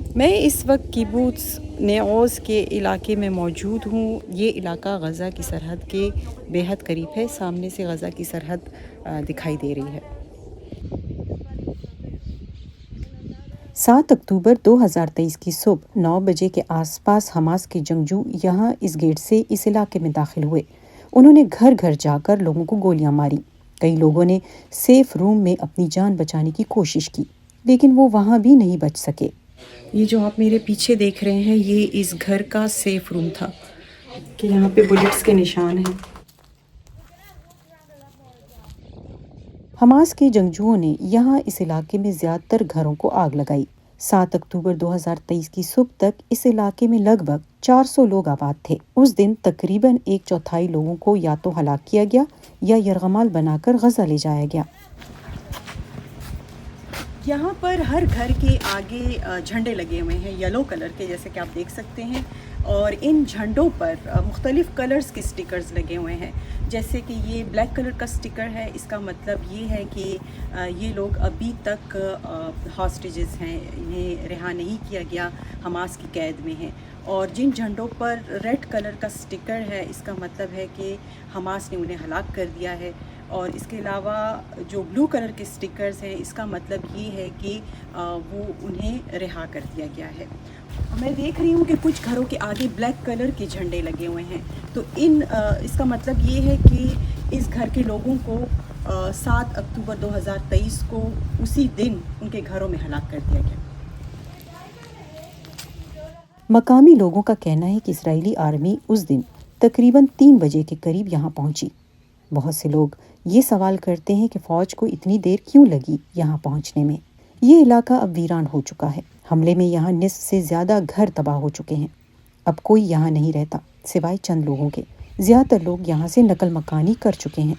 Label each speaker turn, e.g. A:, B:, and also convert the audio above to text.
A: میں اس وقت کیبوتس نیعوز کے علاقے میں موجود ہوں۔ یہ علاقہ غزہ کی سرحد کے بے حد قریب ہے۔ سامنے سے غزہ کی سرحد دکھائی دے رہی ہے۔ 7 اکتوبر 2023 کی صبح 9 بجے کے آس پاس حماس کے جنگجو یہاں اس گیٹ سے اس علاقے میں داخل ہوئے۔ انہوں نے گھر گھر جا کر لوگوں کو گولیاں ماری۔ کئی لوگوں نے سیف روم میں اپنی جان بچانے کی کوشش کی، لیکن وہ وہاں بھی نہیں بچ سکے۔ یہ جو آپ میرے پیچھے دیکھ رہے ہیں، یہ اس گھر کا سیف روم تھا کہ یہاں پہ بلٹس کے نشان ہیں۔ حماس کے جنگجوؤں نے یہاں اس علاقے میں زیادہ تر گھروں کو آگ لگائی۔ 7 اکتوبر 2023 کی صبح تک اس علاقے میں لگ بھگ 400 لوگ آباد تھے۔ اس دن تقریباً 1/4 لوگوں کو یا تو ہلاک کیا گیا یا یرغمال بنا کر غزہ لے جایا گیا۔ یہاں پر ہر گھر کے آگے جھنڈے لگے ہوئے ہیں یلو کلر کے، جیسے کہ آپ دیکھ سکتے ہیں، اور ان جھنڈوں پر مختلف کلرز کے سٹیکرز لگے ہوئے ہیں۔ جیسے کہ یہ بلیک کلر کا سٹیکر ہے، اس کا مطلب یہ ہے کہ یہ لوگ ابھی تک ہاسٹیجز ہیں، انہیں رہا نہیں کیا گیا، حماس کی قید میں ہیں۔ اور جن جھنڈوں پر ریڈ کلر کا سٹیکر ہے، اس کا مطلب ہے کہ حماس نے انہیں ہلاک کر دیا ہے۔ اور اس کے علاوہ جو بلو کلر کے سٹیکرز ہیں، اس کا مطلب یہ ہے کہ وہ انہیں رہا کر دیا گیا ہے۔ میں دیکھ رہی ہوں کہ کچھ گھروں کے آگے بلیک کلر کے جھنڈے لگے ہوئے ہیں، تو اس کا مطلب یہ ہے کہ اس گھر کے لوگوں کو 7 اکتوبر 2023 کو اسی دن ان کے گھروں میں ہلاک کر دیا گیا۔ مقامی لوگوں کا کہنا ہے کہ اسرائیلی آرمی اس دن تقریباً 3 بجے کے قریب یہاں پہنچی۔ بہت سے لوگ یہ سوال کرتے ہیں کہ فوج کو اتنی دیر کیوں لگی یہاں پہنچنے میں۔ یہ علاقہ اب ویران ہو چکا ہے۔ حملے میں یہاں نصف سے زیادہ گھر تباہ ہو چکے ہیں۔ اب کوئی یہاں نہیں رہتا سوائے چند لوگوں کے۔ زیادہ تر لوگ یہاں سے نقل مکانی کر چکے ہیں۔